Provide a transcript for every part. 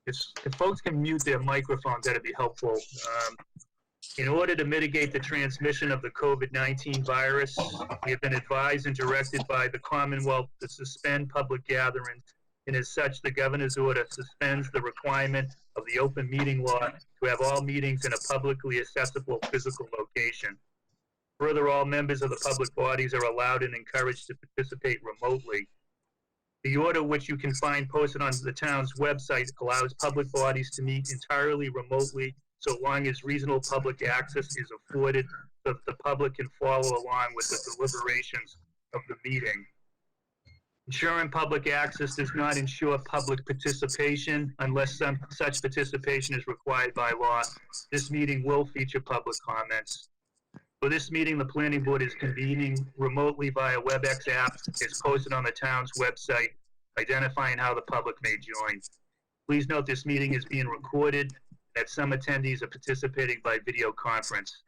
If folks can mute their microphones, that'd be helpful. In order to mitigate the transmission of the COVID-19 virus, we have been advised and directed by the Commonwealth to suspend public gatherings, and as such, the governor's order suspends the requirement of the open meeting law to have all meetings in a publicly accessible physical location. Further, all members of the public bodies are allowed and encouraged to participate remotely. The order, which you can find posted on the town's website, allows public bodies to meet entirely remotely so long as reasonable public access is afforded so that the public can follow along with the deliberations of the meeting. Ensuring public access does not ensure public participation unless such participation is required by law. This meeting will feature public comments. For this meeting, the planning board is convening remotely via WebEx app. It's posted on the town's website, identifying how the public may join. Please note this meeting is being recorded, that some attendees are participating by video conference.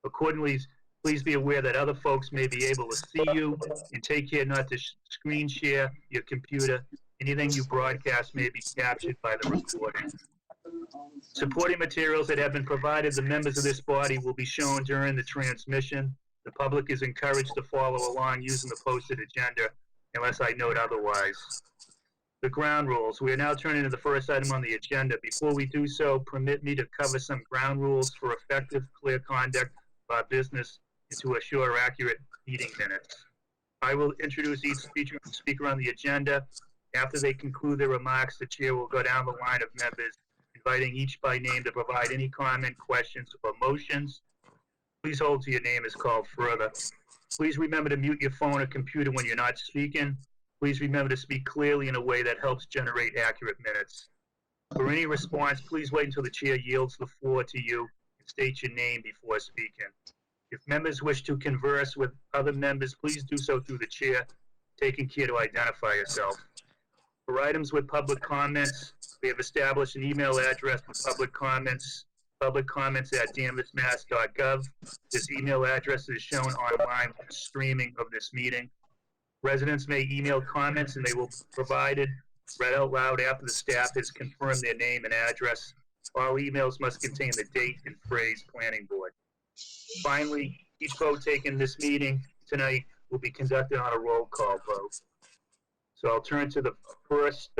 Accordingly, please be aware that other folks may be able to see you, and take care not to screen share your computer. Anything you broadcast may be captured by the recording. Supporting materials that have been provided to members of this body will be shown during the transmission. The public is encouraged to follow along using the posted agenda unless I note otherwise. The ground rules. We are now turning to the first item on the agenda. Before we do so, permit me to cover some ground rules for effective, clear conduct of our business and to assure accurate meeting minutes. I will introduce each speaker on the agenda. After they conclude their remarks, the chair will go down the line of members, inviting each by name to provide any comment, questions, or motions. Please hold till your name is called further. Please remember to mute your phone or computer when you're not speaking. Please remember to speak clearly in a way that helps generate accurate minutes. For any response, please wait until the chair yields the floor to you and state your name before speaking. If members wish to converse with other members, please do so through the chair, taking care to identify yourself. For items with public comments, we have established an email address for public comments @danversmass.gov. This email address is shown online with the streaming of this meeting. Residents may email comments and they will be provided, read out loud after the staff has confirmed their name and address. All emails must contain the date and phrase planning board. Finally, each vote taken in this meeting tonight will be conducted on a roll call vote. So I'll turn to the first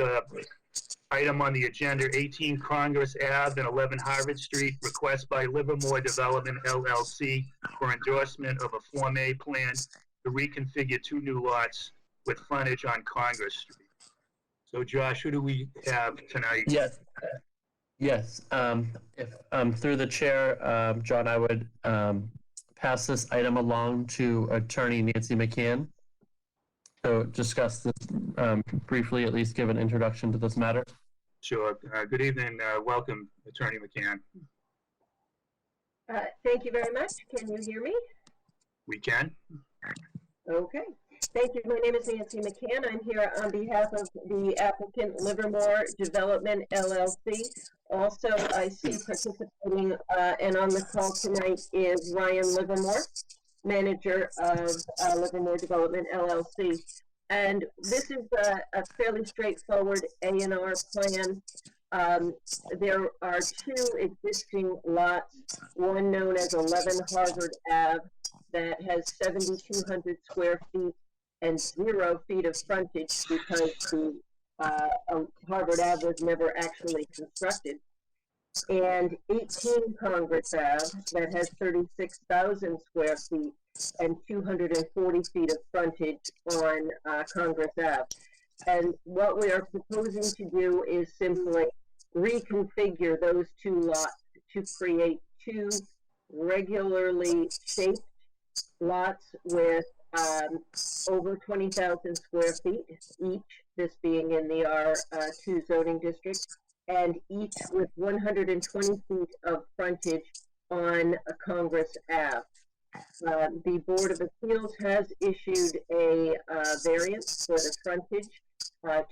item on the agenda, 18 Congress Ave and 11 Harvard Street, request by Livermore Development LLC for endorsement of a Form A plan to reconfigure 2 new lots with frontage on Congress Street. So Josh, who do we have tonight? Yes. If through the chair, John, I would pass this item along to Attorney Nancy McCann. So discuss this briefly, at least give an introduction to this matter. Sure. Good evening. Welcome, Attorney McCann. Thank you very much. Can you hear me? We can. Okay. Thank you. My name is Nancy McCann. I'm here on behalf of the applicant Livermore Development LLC. Also, I see participating and on the call tonight is Ryan Livermore, manager of Livermore Development LLC. And this is a fairly straightforward A&R plan. There are 2 existing lots, one known as 11 Harvard Ave that has 7,200 square feet and 0 feet of frontage because the Harvard Ave was never actually constructed. And 18 Congress Ave that has 36,000 square feet and 240 feet of frontage on Congress Ave. And what we are proposing to do is simply reconfigure those 2 lots to create 2 regularly shaped lots with over 20,000 square feet each, this being in the R2 zoning district, and each with 120 feet of frontage on Congress Ave. The Board of Appeals has issued a variance for the frontage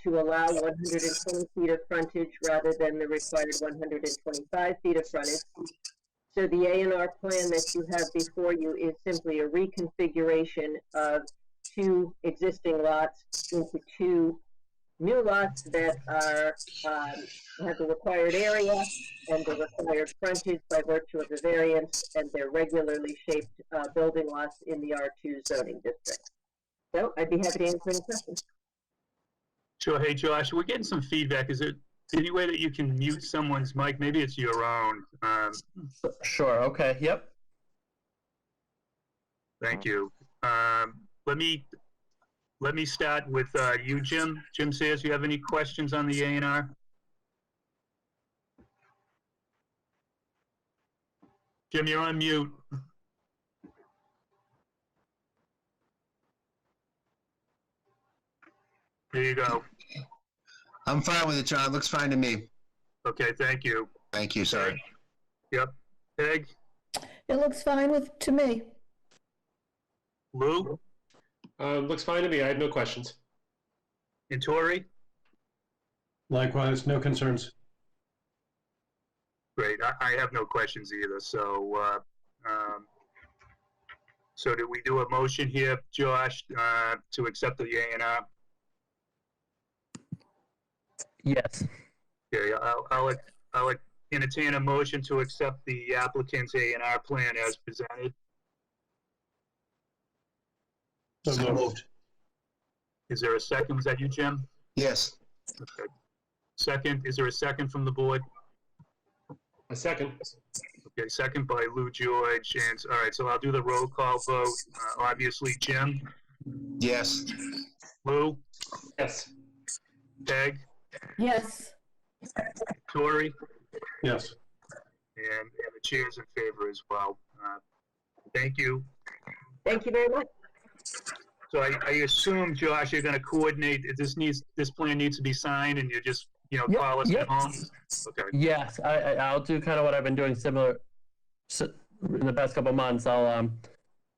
to allow 120 feet of frontage rather than the required 125 feet of frontage. So the A&R plan that you have before you is simply a reconfiguration of 2 existing lots into 2 new lots that are, have the required area and the required frontage by virtue of the variance, and they're regularly shaped building lots in the R2 zoning district. So I'd be happy to answer any questions. Sure. Hey, Josh, we're getting some feedback. Is there any way that you can mute someone's mic? Maybe it's your own. Sure. Okay. Yep. Thank you. Let me start with you, Jim. Jim says, you have any questions on the A&R? Jim, you're on mute. There you go. I'm fine with it, John. Looks fine to me. Okay, thank you. Thank you, sorry. Yep. Peg? It looks fine to me. Lou? Looks fine to me. I have no questions. And Tori? Likewise, no concerns. Great. I have no questions either. So, so do we do a motion here, Josh, to accept the A&R? Yes. Okay, I'll entertain a motion to accept the applicant's A&R plan as presented. So moved. Is there a second? Was that you, Jim? Yes. Okay. Second, is there a second from the board? A second. Okay, second by Lou George. And all right, so I'll do the roll call vote. Obviously, Jim, Yes. Lou, Yes. Peg, Yes. Tori, Yes. and the chair's in favor as well. Thank you. Thank you very much. So I assume, Josh, you're going to coordinate. This plan needs to be signed, and you just Yep, call us yep. at home. Okay. Yes. I'll do kind of what I've been doing similar in the past couple of months. I'll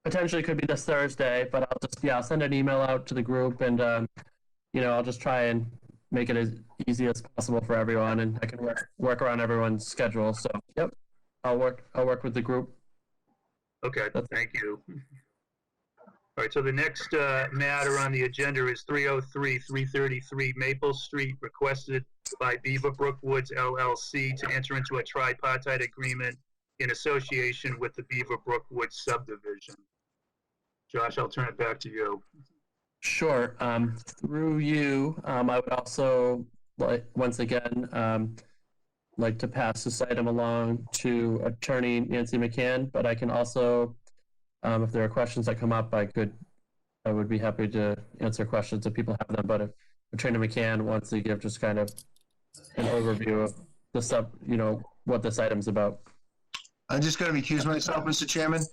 potentially could be this Thursday, but I'll send an email out to the group, and I'll just try and make it as easy as possible for everyone, and I can work around everyone's schedule. So yep, I'll work with the group. Okay, thank you. All right, so the next matter on the agenda is 333 Maple Street, requested by Beaver Brookwoods LLC to enter into a tripartite agreement in association with the Beaver Brookwood subdivision. Josh, I'll turn it back to you. Sure. Through you, I would also once again like to pass this item along to Attorney Nancy McCann, but I can also, if there are questions that come up, I would be happy to answer questions if people have them. But if Attorney McCann wants to give just kind of an overview of the what this item's about. I'm just going to recuse myself, Mr. Chairman.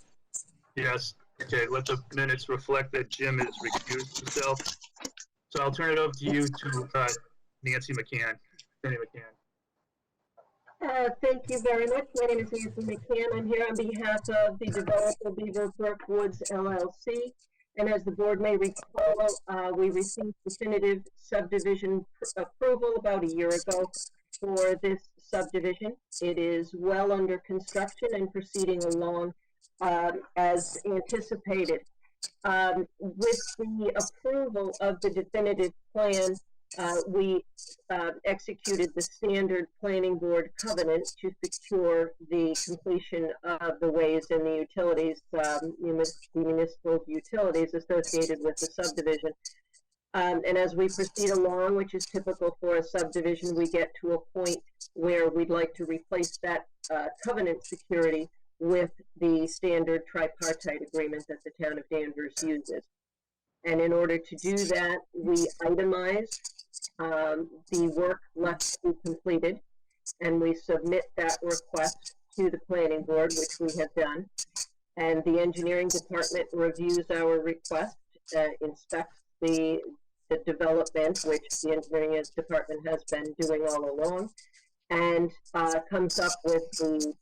Yes. Okay, let the minutes reflect that Jim has recused himself. So I'll turn it over to you to Nancy McCann. Attorney McCann. Thank you very much. My name is Nancy McCann. I'm here on behalf of the developer Beaver Brookwoods LLC. And as the board may recall, we received definitive subdivision approval about a year ago for this subdivision. It is well under construction and proceeding along as anticipated. With the approval of the definitive plan, we executed the standard planning board covenant to secure the completion of the ways and the utilities, municipal utilities associated with the subdivision. And as we proceed along, which is typical for a subdivision, we get to a point where we'd like to replace that covenant security with the standard tripartite agreement that the town of Danvers uses. And in order to do that, we itemize the work left to be completed, and we submit that request to the planning board, which we have done. And the engineering department reviews our request, inspects the development, which the engineering department has been doing all along, and comes up with the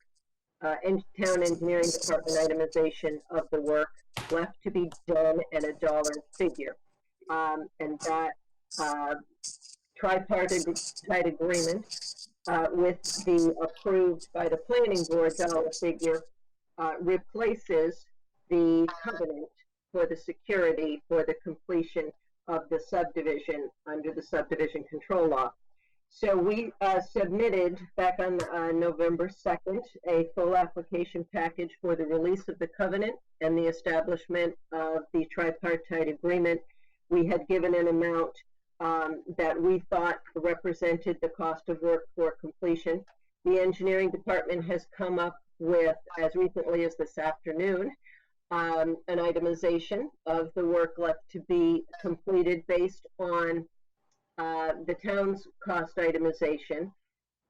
town engineering department itemization of the work left to be done and a dollar figure. And that tripartite agreement with the approved by the planning board dollar figure replaces the covenant for the security for the completion of the subdivision under the subdivision control law. So we submitted back on November 2nd a full application package for the release of the covenant and the establishment of the tripartite agreement. We had given an amount that we thought represented the cost of work for completion. The engineering department has come up with, as recently as this afternoon, an itemization of the work left to be completed based on the town's cost itemization,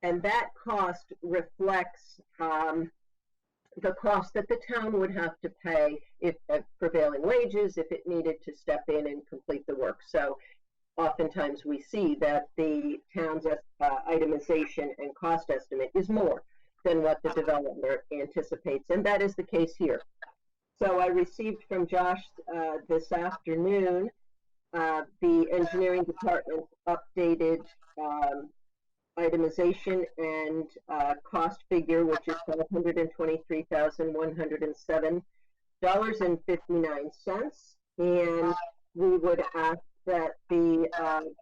and that cost reflects the cost that the town would have to pay if prevailing wages, if it needed to step in and complete the work. So oftentimes we see that the town's itemization and cost estimate is more than what the developer anticipates, and that is the case here. So I received from Josh this afternoon the engineering department's updated itemization and cost figure, which is $523,107.59. And we would ask that the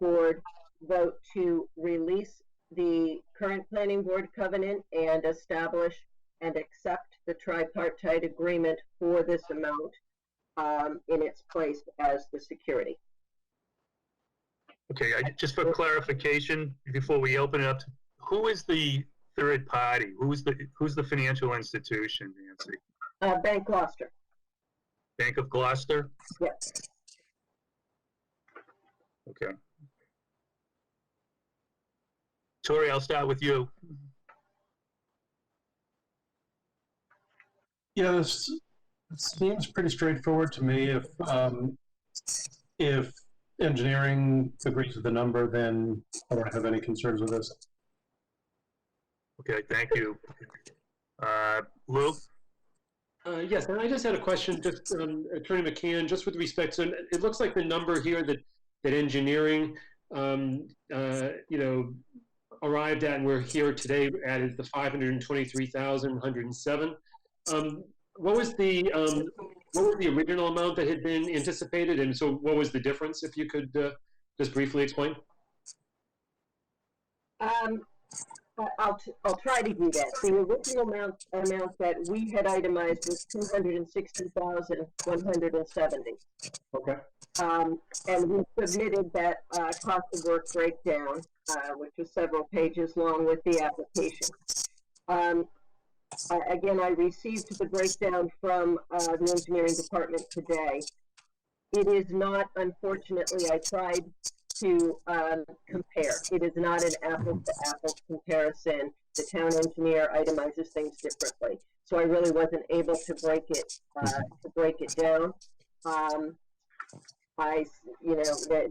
board vote to release the current planning board covenant and establish and accept the tripartite agreement for this amount in its place as the security. Okay, just for clarification, before we open it up, who is the third party? Who's the financial institution, Nancy? Bank Gloucester. Bank of Gloucester? Yes. Okay. Tori, I'll start with you. Yeah, this seems pretty straightforward to me. If engineering agrees with the number, then I don't have any concerns with this. Okay, thank you. Lou? Yes, and I just had a question, just Attorney McCann, just with respect to, it looks like the number here that engineering, arrived at, and we're here today at, is the 523,107. What was the original amount that had been anticipated, and so what was the difference? If you could just briefly explain. I'll try to do that. The original amount that we had itemized was 260,170. Okay. And we submitted that cost of work breakdown, which was several pages long, with the application. Again, I received the breakdown from the engineering department today. It is not, unfortunately, I tried to compare. It is not an apples-to-apples comparison. The town engineer itemizes things differently, so I really wasn't able to break it down.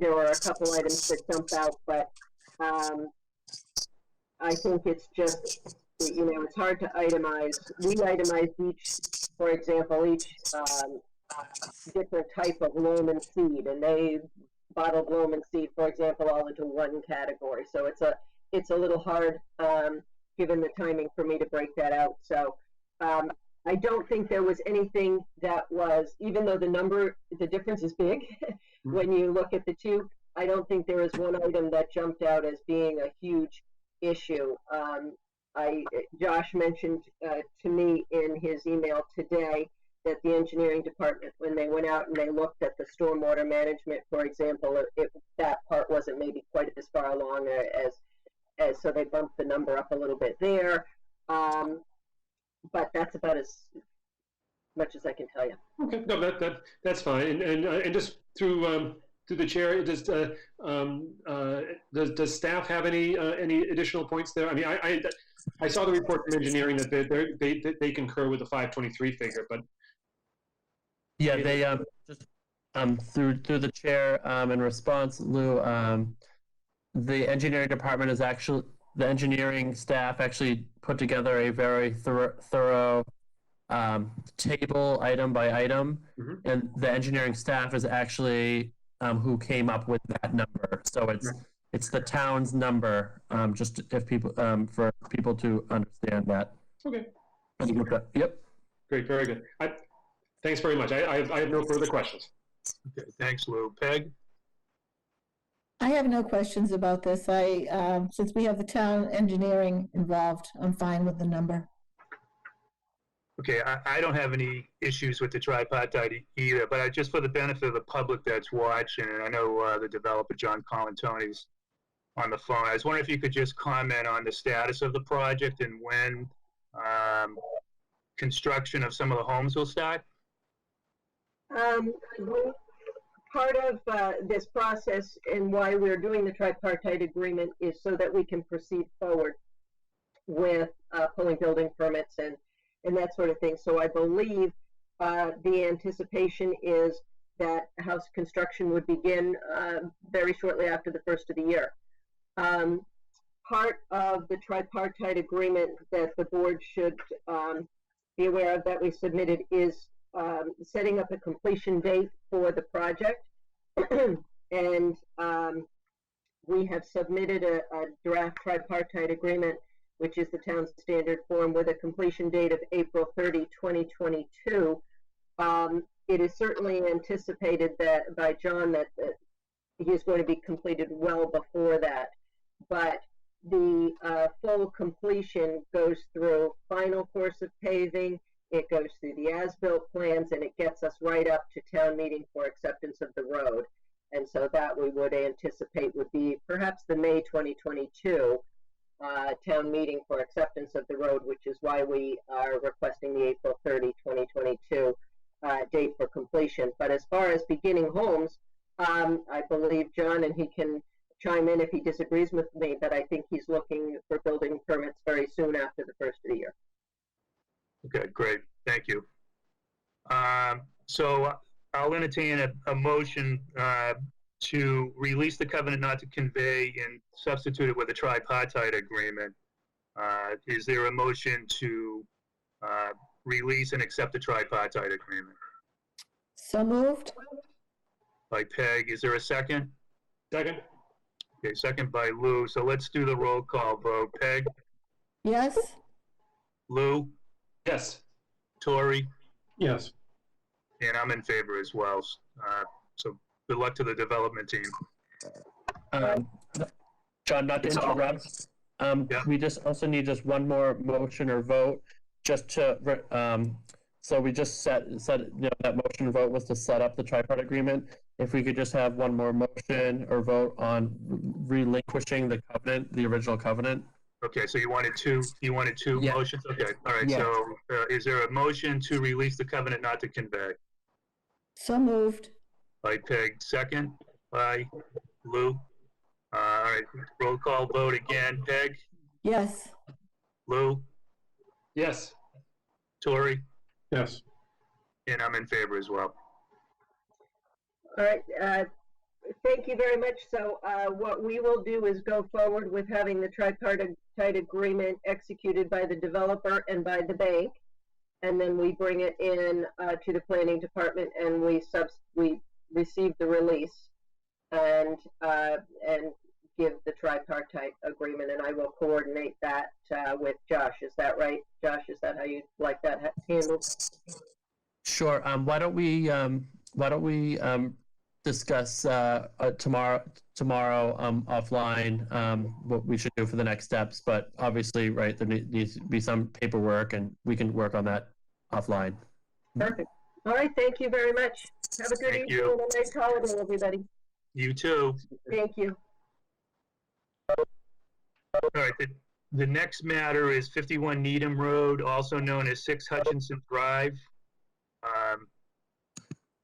There were a couple items that jumped out, but I think it's just, it's hard to itemize. We itemized each, for example, different type of loam and seed, and they bottled loam and seed, for example, all into one category. So it's a little hard, given the timing, for me to break that out. So I don't think there was anything that was, even though the difference is big when you look at the two, I don't think there was one item that jumped out as being a huge issue. Josh mentioned to me in his email today that the engineering department, when they went out and they looked at the stormwater management, for example, that part wasn't maybe quite as far along as so they bumped the number up a little bit there. But that's about as much as I can tell you. Okay, no, that's fine. And just through the chair, does staff have any additional points there? I mean, I saw the report from engineering that they concur with the 523 figure, but Yeah, they just through the chair in response, Lou, the engineering department is actually, the engineering staff actually put together a very thorough table item by item, and the engineering staff is actually who came up with that number. So it's the town's number, just if people for people to understand that. Okay. Yep. Great, very good. Thanks very much. I have no further questions. Okay, thanks, Lou. Peg? I have no questions about this. Since we have the town engineering involved, I'm fine with the number. Okay, I don't have any issues with the tripartite either, but just for the benefit of the public that's watching, and I know the developer, John Colantoni's on the phone, I was wondering if you could just comment on the status of the project and when construction of some of the homes will start? Part of this process and why we're doing the tripartite agreement is so that we can proceed forward with pulling building permits and that sort of thing. So I believe the anticipation is that house construction would begin very shortly after the first of the year. Part of the tripartite agreement that the board should be aware of that we submitted is setting up a completion date for the project. And we have submitted a draft tripartite agreement, which is the town's standard form, with a completion date of April 30, 2022. It is certainly anticipated that by John that he is going to be completed well before that. But the full completion goes through final course of paving, it goes through the as-built plans, and it gets us right up to town meeting for acceptance of the road. And so that we would anticipate would be perhaps the May 2022 town meeting for acceptance of the road, which is why we are requesting the April 30, 2022 date for completion. But as far as beginning homes, I believe John, and he can chime in if he disagrees with me, but I think he's looking for building permits very soon after the first of the year. Okay, great, thank you. So I'll entertain a motion to release the covenant not to convey and substitute it with a tripartite agreement. Is there a motion to release and accept the tripartite agreement? So moved? By Peg, is there a second? Second? Okay, second by Lou. So let's do the roll call vote. Peg, Yes? Lou, Yes. Tori, Yes. and I'm in favor as well. So good luck to the development team. John, not to interrupt. Yeah. We just also need just one more motion or vote, just to, so we just set, that motion or vote was to set up the tripartite agreement. If we could just have one more motion or vote on relinquishing the covenant, the original covenant. Okay, so you wanted two Yeah. motions? Okay, all right, Yeah. so is there a motion to release the covenant not to convey? So moved? By Peg, second by Lou. All right, roll call vote again. Peg, Yes. Lou, Yes. Tori, Yes. and I'm in favor as well. All right, thank you very much. So what we will do is go forward with having the tripartite agreement executed by the developer and by the bank. And then we bring it in to the planning department and we receive the release and give the tripartite agreement. And I will coordinate that with Josh. Is that right, Josh? Is that how you like that handled? Sure. Why don't we discuss tomorrow offline what we should do for the next steps, but obviously, right, there needs to be some paperwork and we can work on that offline. Perfect. All right, thank you very much. Have a good Thank evening you. and a nice holiday, everybody. You too. Thank you. All right, the next matter is 51 Needham Road, also known as 6 Hutchinson Drive.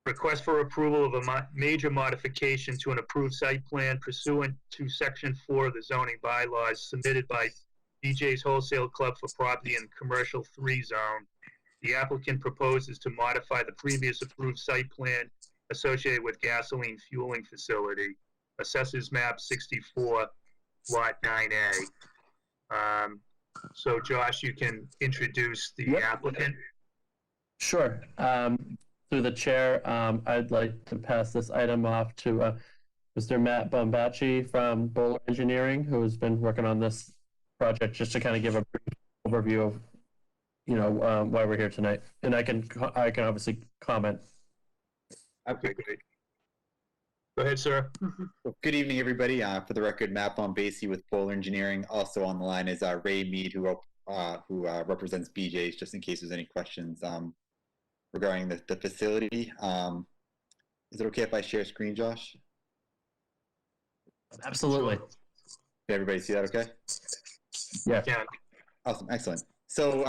Request for approval of a major modification to an approved site plan pursuant to Section 4 of the zoning bylaws submitted by BJ's Wholesale Club for property in Commercial 3 zone. The applicant proposes to modify the previous approved site plan associated with gasoline fueling facility, Assessors Map 64, Lot 9A. So Josh, you can introduce the Yep. applicant. Sure. Through the chair, I'd like to pass this item off to Mr. Matt Bombachi from Bowler Engineering, who has been working on this project, just to kind of give a brief overview of, why we're here tonight. And I can obviously comment. Okay, great. Go ahead, sir. Well, good evening, everybody. For the record, Matt Von Basie with Polar Engineering. Also on the line is Ray Mead, who represents BJ's, just in case there's any questions regarding the facility. Is it okay if I share screen, Josh? Absolutely. Did everybody see that okay? Yeah. Can. Awesome, excellent. So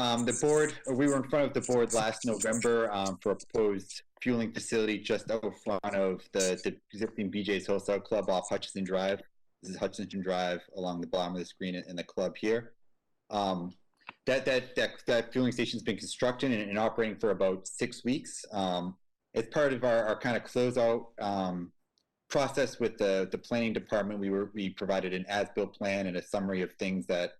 we were in front of the board last November for a proposed fueling facility just out front of the existing BJ's Wholesale Club off Hutchinson Drive. This is Hutchinson Drive along the bottom of the screen in the club here. That fueling station's been constructed and operating for about 6 weeks. As part of our kind of closeout process with the planning department, we provided an as-built plan and a summary of things that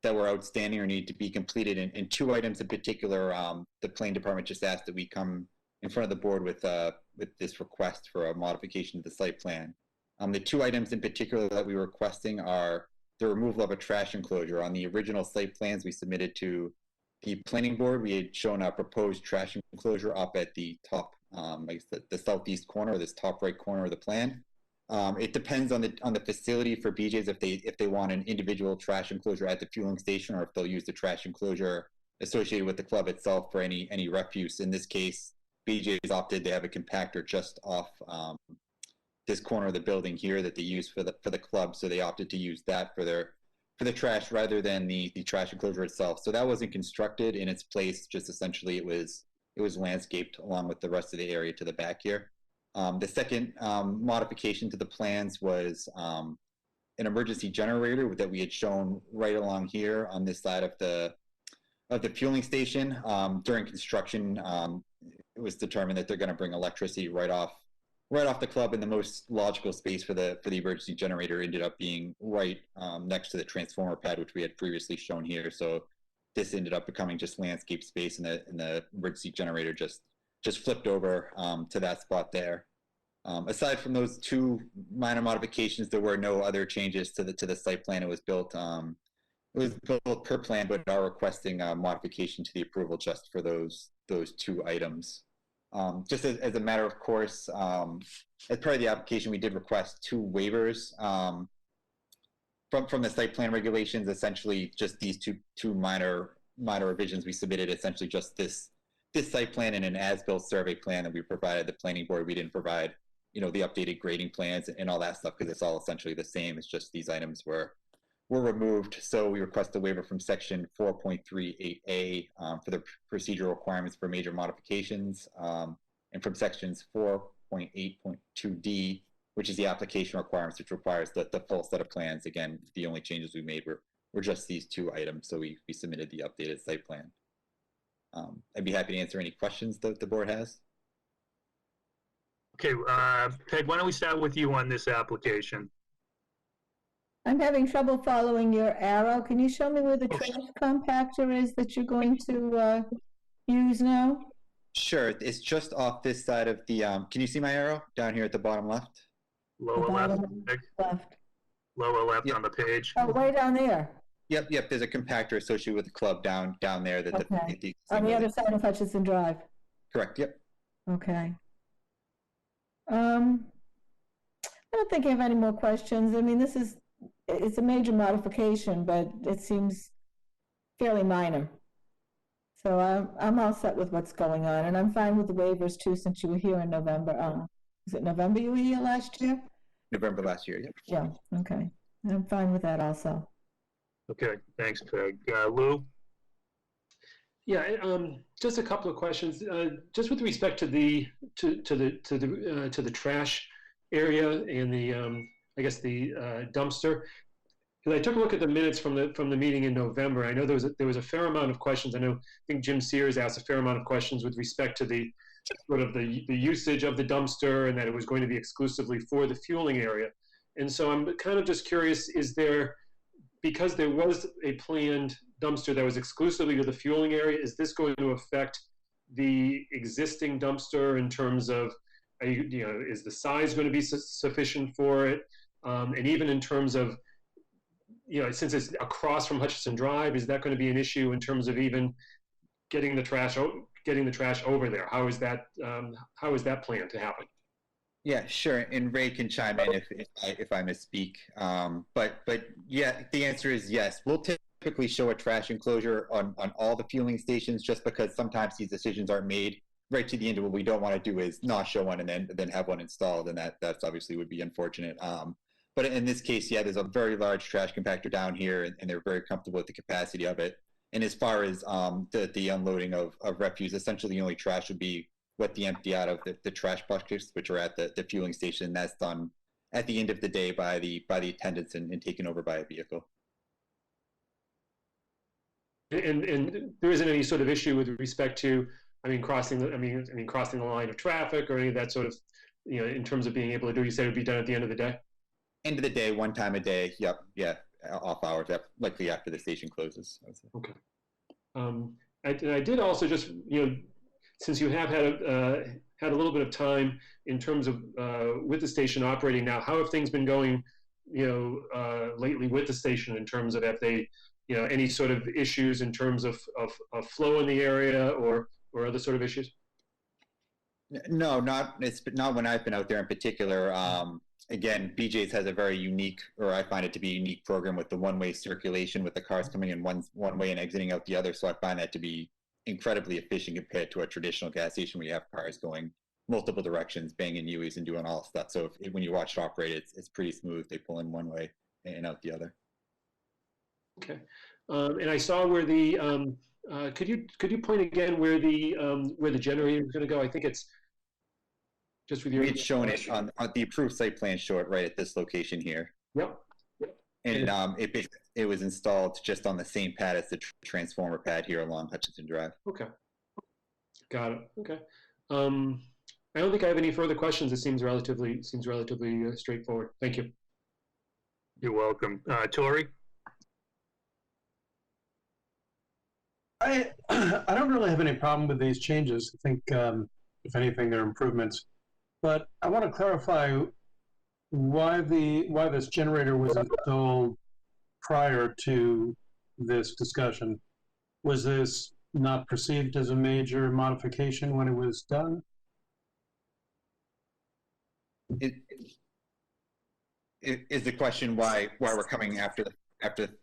were outstanding or need to be completed. And 2 items in particular, the planning department just asked that we come in front of the board with this request for a modification to the site plan. The 2 items in particular that we were requesting are the removal of a trash enclosure. On the original site plans we submitted to the planning board, we had shown a proposed trash enclosure up at the top, I guess the southeast corner, or this top right corner of the plan. It depends on the facility for BJ's if they want an individual trash enclosure at the fueling station, or if they'll use the trash enclosure associated with the club itself for any refuse. In this case, BJ's opted to have a compactor just off this corner of the building here that they use for the club, so they opted to use that for the trash rather than the trash enclosure itself. So that wasn't constructed in its place. Just essentially it was landscaped along with the rest of the area to the back here. The second modification to the plans was an emergency generator that we had shown right along here on this side of the fueling station. During construction, it was determined that they're going to bring electricity right off the club, and the most logical space for the emergency generator ended up being right next to the transformer pad, which we had previously shown here. So this ended up becoming just landscape space, and the emergency generator just flipped over to that spot there. Aside from those 2 minor modifications, there were no other changes to the site plan. It was built per plan, but are requesting a modification to the approval just for those 2 items. Just as a matter of course, as part of the application, we did request 2 waivers from the site plan regulations. Essentially, just these two minor revisions we submitted. Essentially, just this site plan and an as-built survey plan that we provided the planning board. We didn't provide, the updated grading plans and all that stuff, because it's all essentially the same. It's just these items were removed. So we request a waiver from section 4.38A for the procedural requirements for major modifications, and from sections 4.8.2D, which is the application requirements, which requires the full set of plans. Again, the only changes we made were just these 2 items. So we submitted the updated site plan. I'd be happy to answer any questions that the board has. Okay, Peg, why don't we start with you on this application? I'm having trouble following your arrow. Can you show me where the trash compactor is that you're going to use now? Sure, it's just off this side of the, can you see my arrow down here at the bottom left? Lower left, Peg? Left. Lower left Yep. on the page. Oh, way down there. Yep, there's a compactor associated with the club down there. Okay. On the other side of Hutchinson Drive. Correct, yep. Okay. I don't think I have any more questions. I mean, it's a major modification, but it seems fairly minor. So I'm all set with what's going on, and I'm fine with the waivers too, since you were here in November. Was it November you were here last year? November last year, yep. Yeah, okay. I'm fine with that also. Okay, thanks, Peg. Lou? Yeah, just a couple of questions. Just with respect to the trash area and the I guess the dumpster. Because I took a look at the minutes from the meeting in November. I know there was a fair amount of questions. I think Jim Sears asked a fair amount of questions with respect to the sort of the usage of the dumpster, and that it was going to be exclusively for the fueling area. And so I'm kind of just curious, because there was a planned dumpster that was exclusively to the fueling area, is this going to affect the existing dumpster in terms of, is the size going to be sufficient for it? And even in terms of, since it's across from Hutchinson Drive, is that going to be an issue in terms of even getting the trash over there? How is that planned to happen? Yeah, sure. And Ray can chime in if I misspeak. But yeah, the answer is yes. We'll typically show a trash enclosure on all the fueling stations, just because sometimes these decisions aren't made right to the end. What we don't want to do is not show one and then have one installed, and that's obviously would be unfortunate. But in this case, yeah, there's a very large trash compactor down here, and they're very comfortable with the capacity of it. And as far as the unloading of refuse, essentially the only trash would be what they empty out of the trash buckets, which are at the fueling station. That's done at the end of the day by the attendants and taken over by a vehicle. And there isn't any sort of issue with respect to, crossing the line of traffic or any of that sort of, in terms of being able to do. You said it would be done at the end of the day. End of the day, one time a day. Yep, yeah, off hours, likely after the station closes. Okay. I did also just, since you have had a little bit of time in terms of with the station operating now, how have things been going, lately with the station in terms of, have they, any sort of issues in terms of flow in the area or other sort of issues? No, it's not when I've been out there in particular. Again, BJ's has a very unique, or I find it to be a unique program with the one-way circulation, with the cars coming in one way and exiting out the other. So I find that to be incredibly efficient compared to a traditional gas station where you have cars going multiple directions, banging U's and doing all stuff. So when you watch it operate, it's pretty smooth. They pull in one way and out the other. Okay. And I saw where the could you point again where the generator is going to go? I think it's just with your. It's shown it on the approved site plan. Show it right at this location here. Yep. And it was installed just on the same pad as the transformer pad here along Hutchinson Drive. Okay. Got it. Okay. I don't think I have any further questions. It seems relatively straightforward. Thank you. You're welcome. Tori? I don't really have any problem with these changes. I think, if anything, they're improvements. But I want to clarify why this generator was installed prior to this discussion. Was this not perceived as a major modification when it was done? Is the question why we're coming after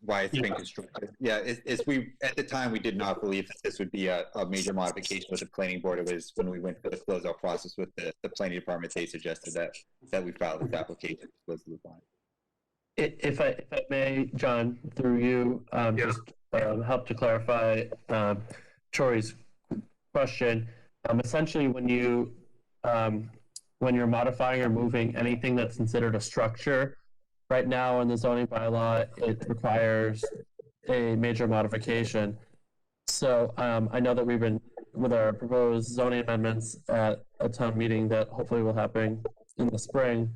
why it's been constructed? Yeah, at the time we did not believe that this would be a major modification with the planning board. It was when we went for the closeout process with the planning department, they suggested that we filed this application. If I may, John, through you, just help to clarify Tori's question. Essentially, when you're modifying or moving anything that's considered a structure, right now in the zoning bylaw, it requires a major modification. So I know that we've been with our proposed zoning amendments at a town meeting that hopefully will happen in the spring.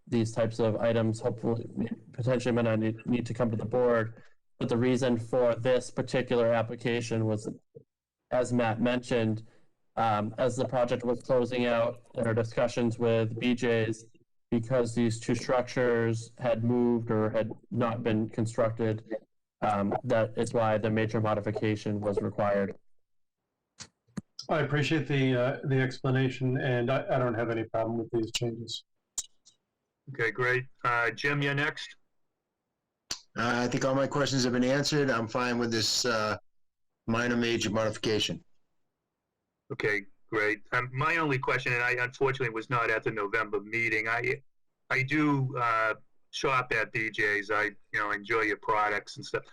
These types of items hopefully potentially may not need to come to the board. But the reason for this particular application was, as Matt mentioned, as the project was closing out in our discussions with BJ's, because these two structures had moved or had not been constructed, that is why the major modification was required. I appreciate the explanation, and I don't have any problem with these changes. Okay, great. Jim, you're next. I think all my questions have been answered. I'm fine with this minor major modification. Okay, great. My only question, and I unfortunately was not at the November meeting. I do shop at BJ's. I enjoy your products and stuff.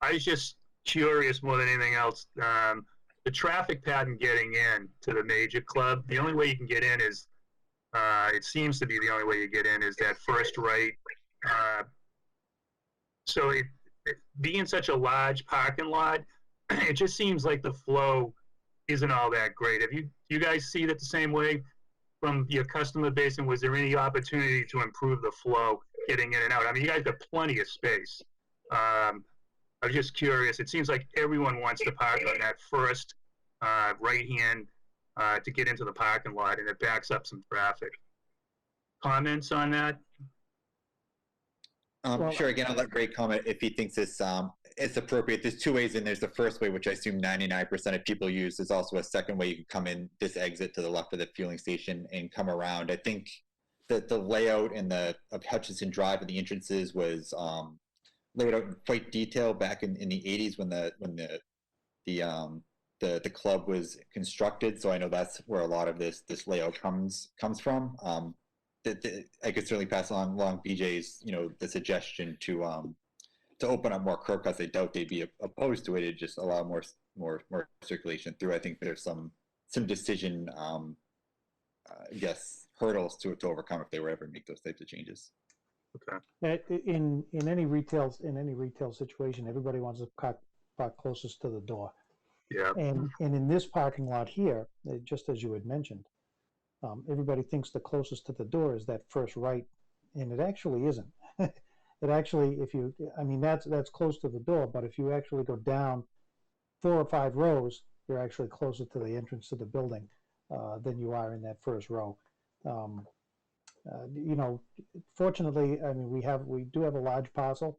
I was just curious more than anything else. The traffic pattern getting in to the major club. The only way you can get in is, it seems to be the only way you get in is that first right. So it being such a large parking lot, it just seems like the flow isn't all that great. Have you guys see that the same way from your customer base, and was there any opportunity to improve the flow getting in and out? I mean, you guys got plenty of space. I was just curious. It seems like everyone wants to park on that first right hand to get into the parking lot, and it backs up some traffic. Comments on that? Sure. Again, I'll let Ray comment if he thinks this it's appropriate. There's two ways in. There's the first way, which I assume 99% of people use. There's also a second way. You can come in this exit to the left of the fueling station and come around. I think that the layout of Hutchinson Drive and the entrances was laid out in quite detail back in the 80s when the club was constructed. So I know that's where a lot of this layout comes from. I could certainly pass along BJ's, the suggestion to open up more curb cuts. I doubt they'd be opposed to it. It'd just allow more circulation through. I think there's some decision, I guess, hurdles to overcome if they were ever to make those types of changes. Okay. In any retail situation, everybody wants to park closest to the door. Yeah. And in this parking lot here, just as you had mentioned, everybody thinks the closest to the door is that first right, and it actually isn't. It actually, that's close to the door, but if you actually go down 4 or 5 rows, you're actually closer to the entrance to the building than you are in that first row. Fortunately, we do have a large parcel,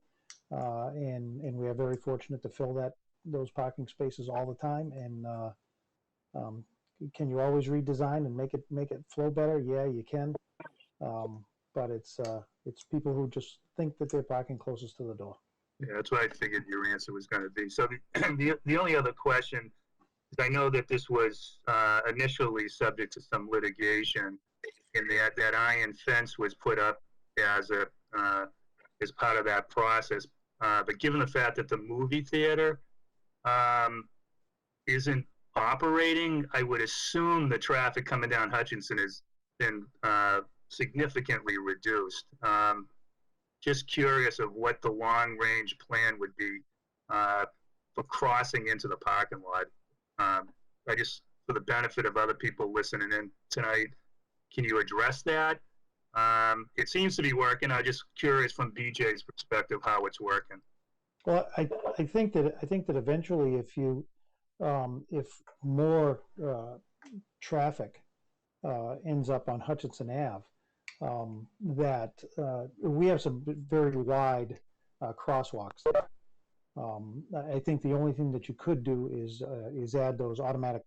and we are very fortunate to fill those parking spaces all the time. And can you always redesign and make it flow better? Yeah, you can. But it's people who just think that they're parking closest to the door. Yeah, that's what I figured your answer was going to be. So the only other question is, I know that this was initially subject to some litigation, and that iron fence was put up as part of that process. But given the fact that the movie theater isn't operating, I would assume the traffic coming down Hutchinson has been significantly reduced. Just curious of what the long-range plan would be for crossing into the parking lot. I just, for the benefit of other people listening in tonight, can you address that? It seems to be working. I'm just curious from BJ's perspective how it's working. Well, I think that eventually, if more traffic ends up on Hutchinson Ave, that we have some very wide crosswalks. I think the only thing that you could do is add those automatic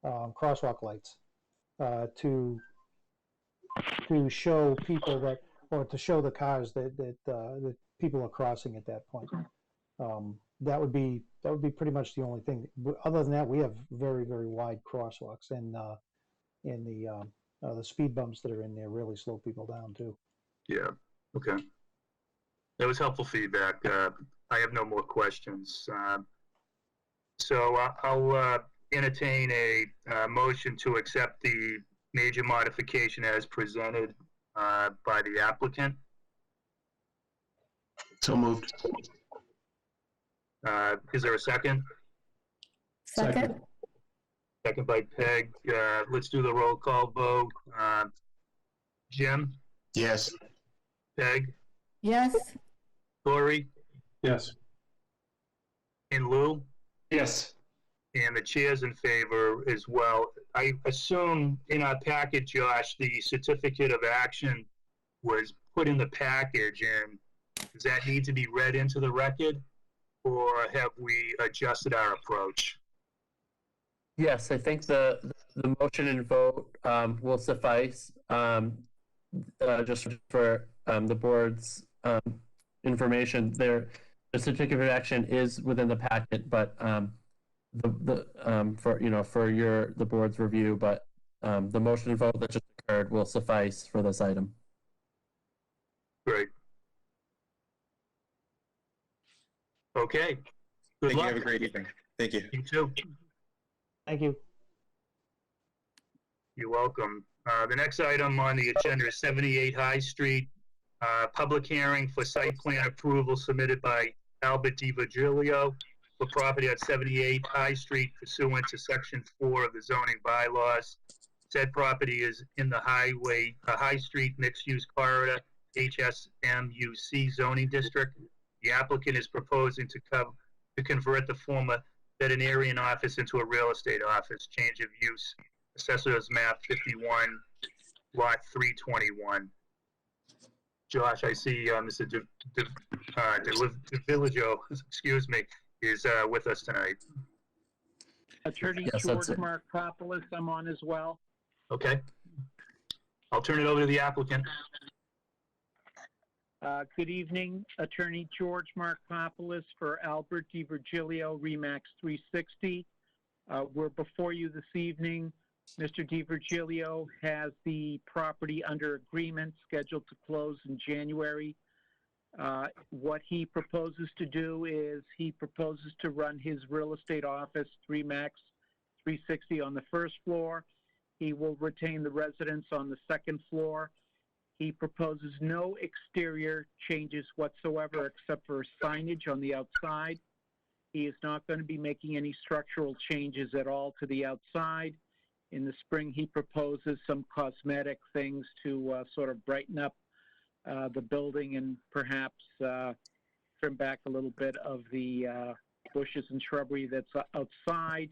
crosswalk lights to show people or to show the cars that people are crossing at that point. That would be pretty much the only thing. Other than that, we have very, very wide crosswalks, and the speed bumps that are in there really slow people down too. Yeah. Okay. That was helpful feedback. I have no more questions. So I'll entertain a motion to accept the major modification as presented by the applicant. So moved. Is there a second? Second? Second by Peg. Let's do the roll call vote. Jim? Yes. Peg? Yes? Lori? Yes. And Lou? Yes. And the chair's in favor as well. I assume in our packet, Josh, the certificate of action was put in the package, and does that need to be read into the record, or have we adjusted our approach? Yes, I think the motion and vote will suffice. Just for the board's information, the certificate of action is within the packet, but for the board's review, but the motion and vote that just occurred will suffice for this item. Great. Okay. Good Thank luck. you. Have a great evening. Thank you. You too. Thank you. You're welcome. The next item on the agenda is 78 High Street, public hearing for site plan approval submitted by Albert DiVirgilio for property at 78 High Street pursuant to Section 4 of the zoning bylaws. Said property is in the High Street mixed-use corridor, HSMUC zoning district. The applicant is proposing to convert the former veterinarian office into a real estate office, change of use, Assessor's Map 51, Lot 321. Josh, I see Mr. DeVillaggio, excuse me, is with us tonight. Attorney Yes, George that's it. Markopoulos, I'm on as well. Okay. I'll turn it over to the applicant. Good evening, Attorney George Markopoulos for Albert DiVirgilio, Remax 360. We're before you this evening. Mr. DiVirgilio has the property under agreement scheduled to close in January. What he proposes to do is he proposes to run his real estate office, Remax 360, on the first floor. He will retain the residence on the second floor. He proposes no exterior changes whatsoever except for signage on the outside. He is not going to be making any structural changes at all to the outside. In the spring, he proposes some cosmetic things to sort of brighten up the building and perhaps trim back a little bit of the bushes and shrubbery that's outside.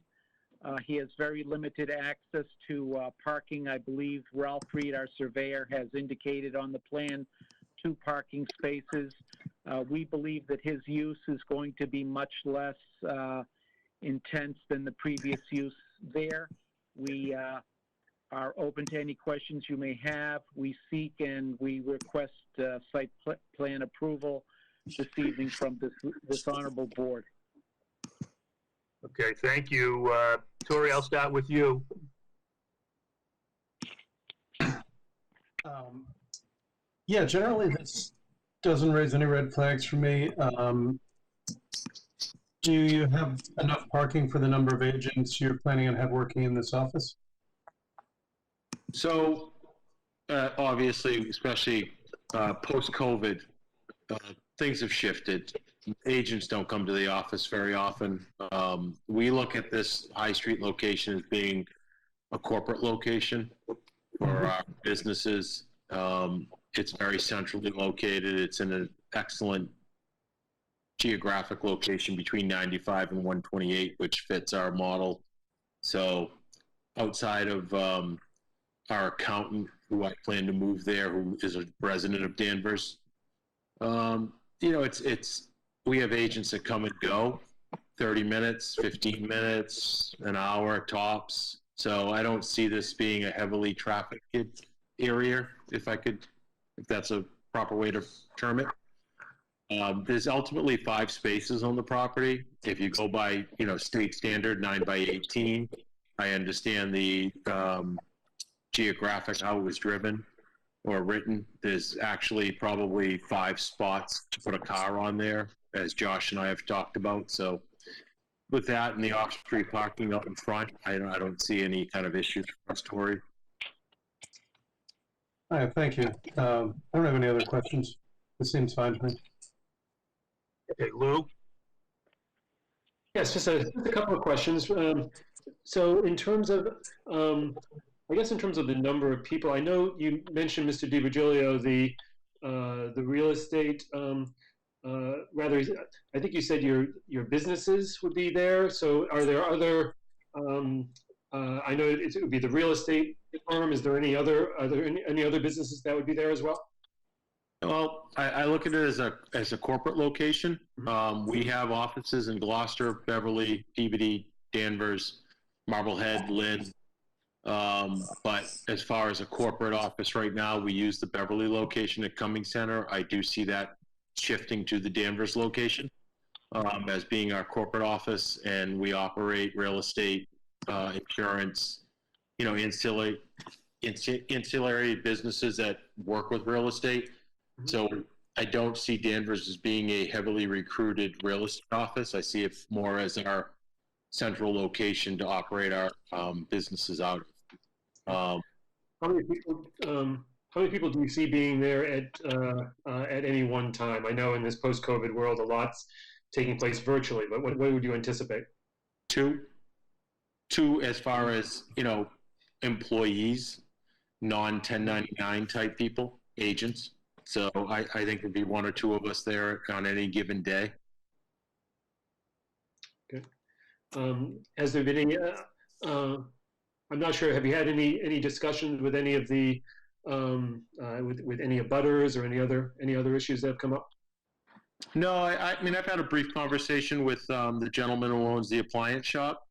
He has very limited access to parking. I believe Ralph Reed, our surveyor, has indicated on the plan 2 parking spaces. We believe that his use is going to be much less intense than the previous use there. We are open to any questions you may have. We seek and we request site plan approval this evening from this honorable board. Okay, thank you. Tori, I'll start with you. Yeah, generally this doesn't raise any red flags for me. Do you have enough parking for the number of agents you're planning on have working in this office? So, obviously, especially post-COVID, things have shifted. Agents don't come to the office very often. We look at this High Street location as being a corporate location for our businesses. It's very centrally located. It's in an excellent geographic location between 95 and 128, which fits our model. So outside of our accountant, who I plan to move there, who is a resident of Danvers, you know, we have agents that come and go, 30 minutes, 15 minutes, an hour tops. So I don't see this being a heavily trafficked area, if that's a proper way to term it. There's ultimately 5 spaces on the property. If you go by, you know, state standard 9x18, I understand the geographic, how it was driven or written. There's actually probably 5 spots to put a car on there, as Josh and I have talked about. So with that and the off-street parking out in front, I don't see any kind of issues for us, Tori. All right, thank you. I don't have any other questions. This seems fine to me. Okay, Lou? Yes, just a couple of questions. So in terms of, I guess in terms of the number of people, I know you mentioned, Mr. DiVirgilio, the real estate, rather, I think you said your businesses would be there. So are there other, I know it would be the real estate firm. Is there any other businesses that would be there as well? Well, I look at it as a corporate location. We have offices in Gloucester, Beverly, Peabody, Danvers, Marblehead, Lynn. But as far as a corporate office right now, we use the Beverly location at Cummings Center. I do see that shifting to the Danvers location as being our corporate office, and we operate real estate, insurance, you know, ancillary businesses that work with real estate. So I don't see Danvers as being a heavily recruited real estate office. I see it more as our central location to operate our businesses out of. How many people do you see being there at any one time? I know in this post-COVID world, a lot's taking place virtually, but what would you anticipate? Two as far as, you know, employees, non-1099 type people, agents. So I think there'd be 1 or 2 of us there on any given day. Okay. Has there been any, I'm not sure, have you had any discussions with any of the with any abutters or any other issues that have come up? No, I mean, I've had a brief conversation with the gentleman who owns the appliance shop.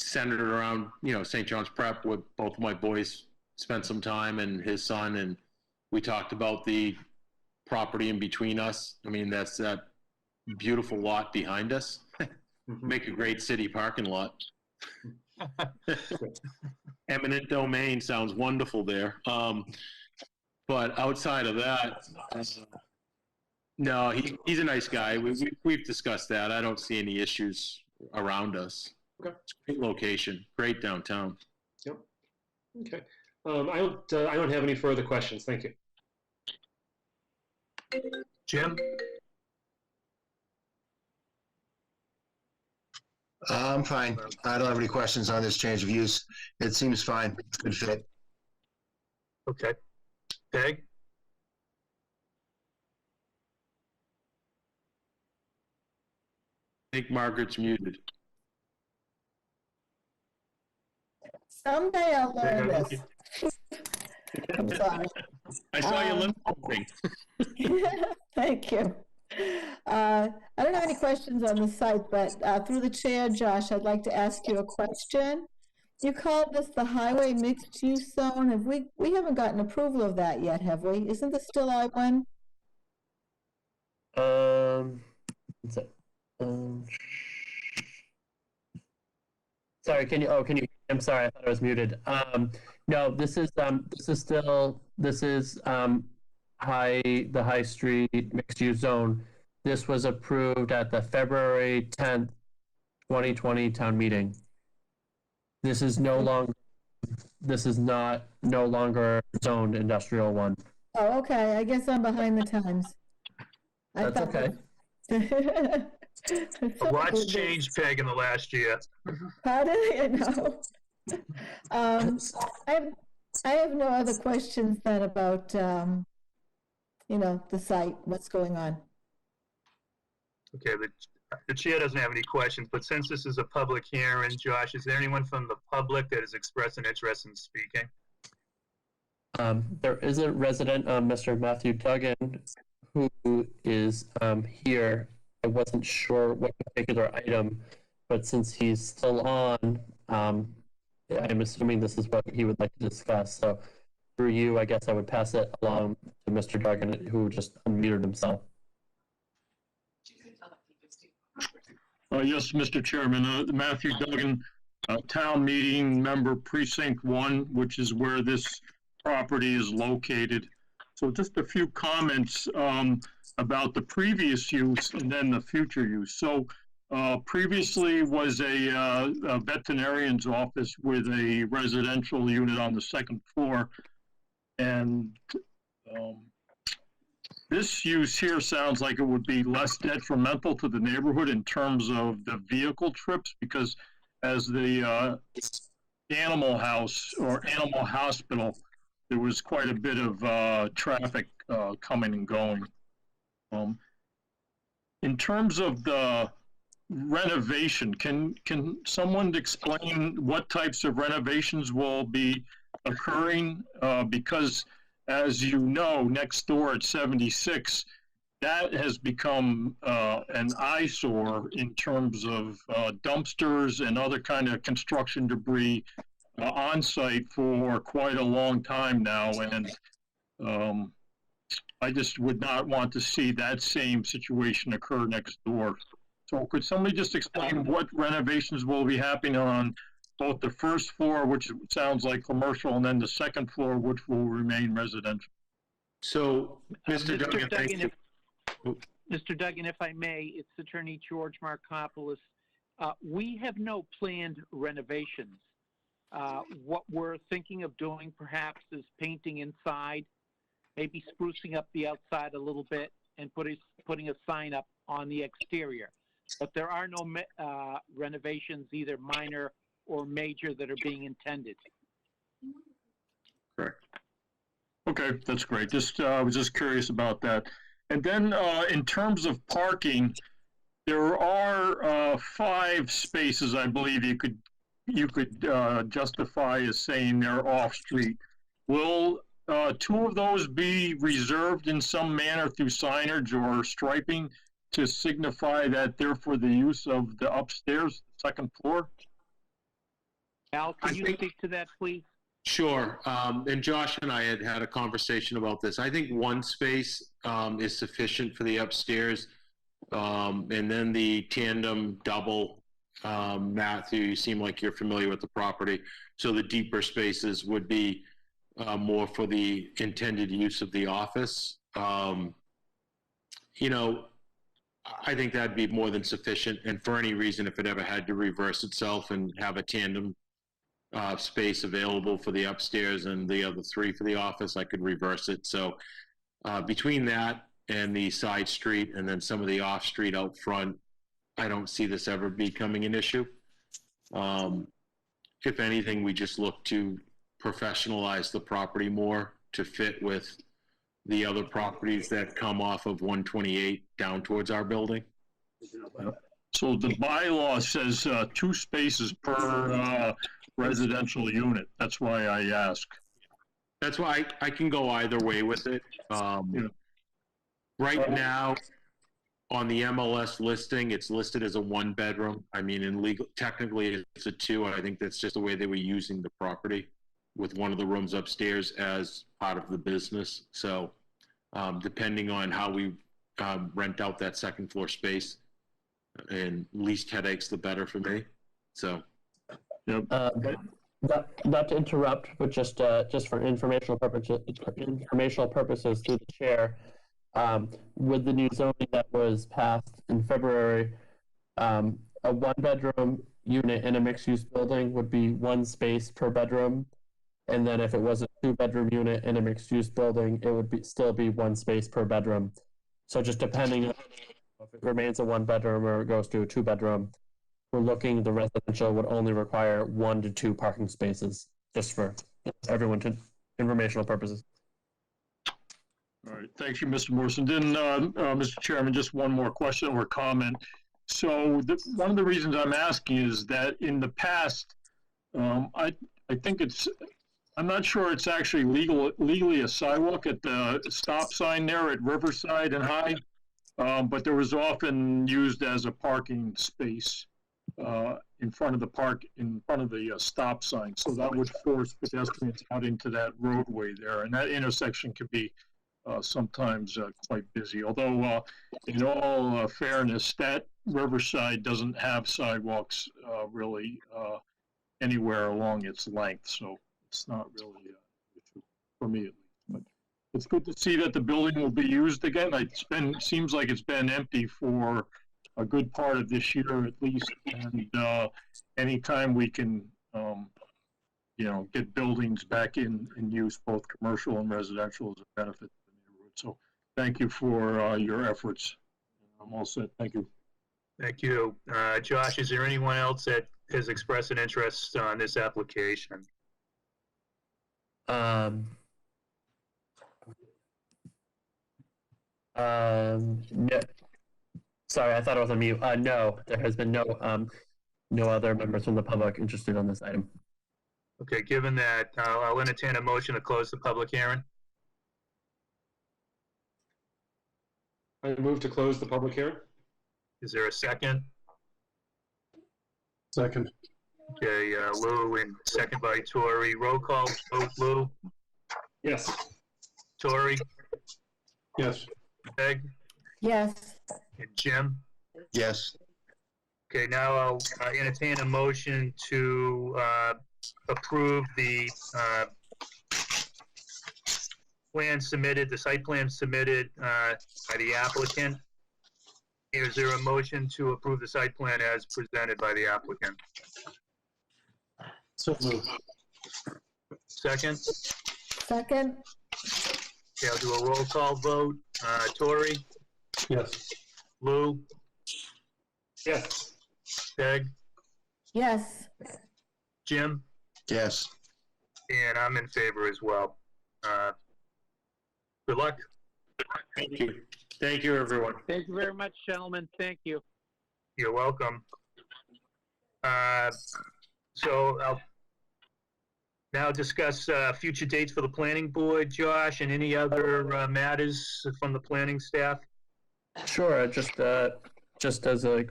Centered around, St. John's Prep, where both of my boys spent some time, and his son, and we talked about the property in between us. I mean, that's that beautiful lot behind us. Make a great city parking lot. Eminent domain sounds wonderful there. But outside of that, no, he's a nice guy. We've discussed that. I don't see any issues around us. Okay. It's a great location, great downtown. Yep. Okay. I don't have any further questions. Thank you. Jim? I'm fine. I don't have any questions on this change of use. It seems fine. Good fit. Okay. Peg? I think Margaret's muted. Someday I'll learn this. I'm sorry. I saw you listening. Thank you. I don't have any questions on the site, but through the chair, Josh, I'd like to ask you a question. You called this the highway mixed use zone. We haven't gotten approval of that yet, have we? Isn't this still I-1? Sorry, can you, I'm sorry, I thought I was muted. No, this is the High Street mixed use zone. This was approved at the February 10th, 2020 town meeting. This is no longer zoned industrial one. Oh, okay. I guess I'm behind the times. That's okay. A lot's changed, Peg, in the last year. Pardon? I know. I have no other questions then about, the site, what's going on. Okay, the chair doesn't have any questions, but since this is a public hearing, Josh, is there anyone from the public that has expressed an interest in speaking? There is a resident, Mr. Matthew Duggan, who is here. I wasn't sure what particular item, but since he's still on, I'm assuming this is what he would like to discuss. So through you, I guess I would pass it along to Mr. Duggan, who just unmuted himself. Yes, Mr. Chairman, Matthew Duggan, town meeting member precinct 1, which is where this property is located. So just a few comments about the previous use and then the future use. So previously was a veterinarian's office with a residential unit on the second floor. And this use here sounds like it would be less detrimental to the neighborhood in terms of the vehicle trips, because as the animal house or animal hospital, there was quite a bit of traffic coming and going. In terms of the renovation, can someone explain what types of renovations will be occurring? Because as you know, next door at 76, that has become an eyesore in terms of dumpsters and other kind of construction debris on site for quite a long time now. And I just would not want to see that same situation occur next door. So could somebody just explain what renovations will be happening on both the first floor, which sounds like commercial, and then the second floor, which will remain residential? So, Mr. Duggan, Mr. Duggan, if I may, it's Attorney George Markopoulos. We have no planned renovations. What we're thinking of doing perhaps is painting inside, maybe sprucing up the outside a little bit, and putting a sign up on the exterior. But there are no renovations, either minor or major, that are being intended. Correct. Okay, that's great. I was just curious about that. And then in terms of parking, there are 5 spaces, I believe, you could justify as saying they're off-street. will two of those be reserved in some manner through signage or striping to signify that they're for the use of the upstairs, second floor? Al, can you speak to that, please? Sure. And Josh and I had a conversation about this. I think one space is sufficient for the upstairs. And then the tandem double, Matthew, you seem like you're familiar with the property. So the deeper spaces would be more for the intended use of the office. You know, I think that'd be more than sufficient. And for any reason, if it ever had to reverse itself and have a tandem space available for the upstairs and the other three for the office, I could reverse it. So between that and the side street and then some of the off street out front, I don't see this ever becoming an issue. If anything, we just look to professionalize the property more to fit with the other properties that come off of 128 down towards our building. So the bylaw says 2 spaces per residential unit. That's why I ask. That's why I can go either way with it. Right now, on the MLS listing, it's listed as a 1-bedroom. I mean, in legal, technically it's a 2. I think that's just the way they were using the property, with one of the rooms upstairs as part of the business. So depending on how we rent out that second floor space, and least headaches, the better for me. So. Not to interrupt, but just for informational purposes through the chair, with the new zoning that was passed in February, a 1-bedroom unit in a mixed-use building would be 1 space per bedroom, and then if it was a 2-bedroom unit in a mixed-use building, it would still be 1 space per bedroom. So just depending on if it remains a 1-bedroom or it goes to a 2-bedroom, we're looking, the residential would only require 1 to 2 parking spaces, just for everyone to informational purposes. All right, thank you, Mr. Morrison. Then, Mr. Chairman, just one more question or comment. So one of the reasons I'm asking is that in the past, I think I'm not sure it's actually legally a sidewalk at the stop sign there at Riverside and High, but there was often used as a parking space in front of the stop sign. So that would force pedestrians out into that roadway there, and that intersection could be sometimes quite busy. Although, in all fairness, that Riverside doesn't have sidewalks really anywhere along its length, so it's not really an issue for me at least. But it's good to see that the building will be used again. Seems like it's been empty for a good part of this year at least, and anytime we can, get buildings back in use, both commercial and residential, is a benefit to the neighborhood. So thank you for your efforts. I'm all set. Thank you. Thank you. Josh, is there anyone else that has expressed an interest on this application? Yeah. Sorry, I thought I was on mute. No, there has been no other members from the public interested on this item. Okay, given that, I'll entertain a motion to close the public hearing. I move to close the public hearing. Is there a second? Second. Okay, Lou, and second by Tori. Roll call vote, Lou, Yes. Tori, Yes. Peg, Yes. and Jim. Yes. Okay, now I'll entertain a motion to approve the plan submitted, the site plan submitted by the applicant. Is there a motion to approve the site plan as presented by the applicant? So moved. Second? Second? Okay, I'll do a roll call vote. Tori, Yes. Lou, Yes. Peg, Yes. Jim, Yes. and I'm in favor as well. Good luck. Thank you. Thank you, everyone. Thank you very much, gentlemen. Thank you. You're welcome. So now discuss future dates for the planning board, Josh, and any other matters from the planning staff. Sure, just as a,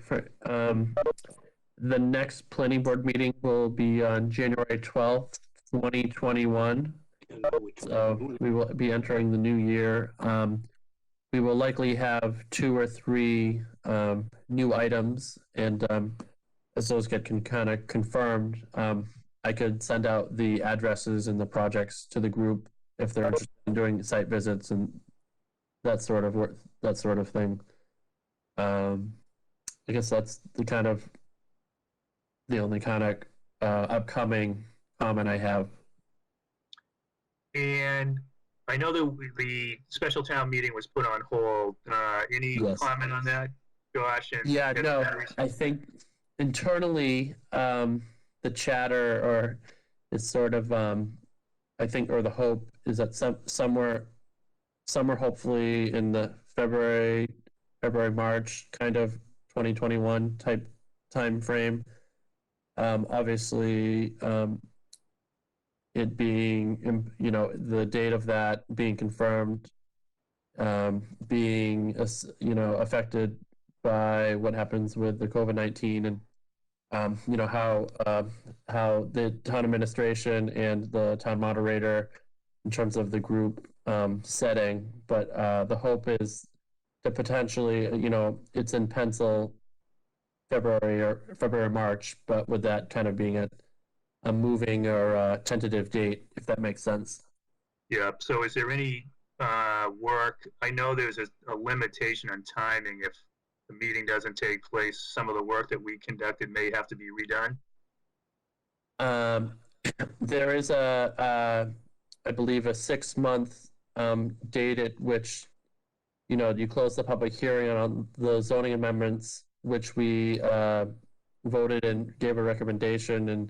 the next planning board meeting will be on January 12th, 2021. So we will be entering the new year. We will likely have 2 or 3 new items, and as those get kind of confirmed, I could send out the addresses and the projects to the group if they're interested in doing site visits and that sort of thing. I guess that's the only kind of upcoming comment I have. And I know that the special town meeting was put on hold. Any Yes. comment on that, Josh? And Yeah, no, I think internally, the chatter or is sort of, I think, or the hope is that somewhere hopefully in the February, March kind of 2021 type time frame. Obviously, it being, the date of that being confirmed, being, affected by what happens with the COVID-19 and, how the town administration and the town moderator in terms of the group setting. But the hope is to potentially, it's in pencil February, March, but with that kind of being a moving or a tentative date, if that makes sense. Yeah, so is there any work? I know there's a limitation on timing. If the meeting doesn't take place, some of the work that we conducted may have to be redone. There is I believe a 6-month date at which, you close the public hearing on the zoning amendments, which we voted and gave a recommendation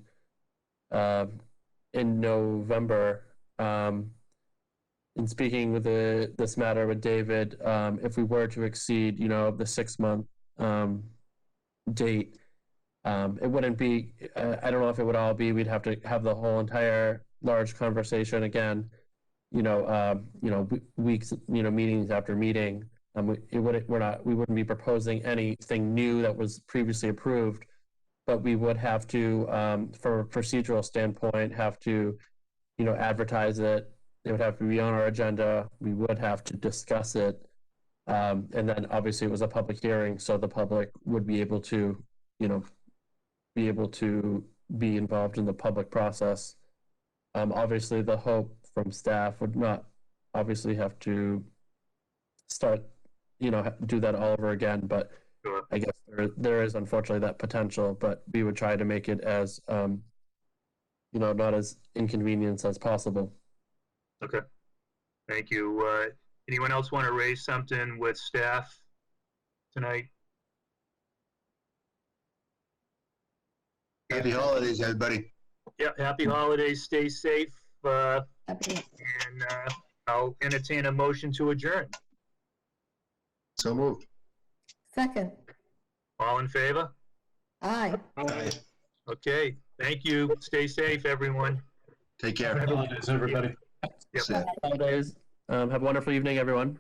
in November. In speaking with this matter with David, if we were to exceed, the 6-month date, it wouldn't be, I don't know if it would all be, we'd have to have the whole entire large conversation again, weeks, meetings after meeting. We wouldn't be proposing anything new that was previously approved, but we would have to, from a procedural standpoint, have to, advertise it. It would have to be on our agenda. We would have to discuss it. And then obviously it was a public hearing, so the public would be able to, be involved in the public process. Obviously the hope from staff would not obviously have to start, do that all over again, but Sure. I guess there is unfortunately that potential, but we would try to make it as, not as inconvenient as possible. Okay. Thank you. Anyone else want to raise something with staff tonight? Happy holidays, everybody. Yeah, happy holidays. Stay safe. Happy- And I'll entertain a motion to adjourn. So moved. Second. All in favor? Aye. Aye. Okay. Thank you. Stay safe, everyone. Take care. Happy holidays, everybody. Yep. See ya. Holidays. Have a wonderful evening, everyone.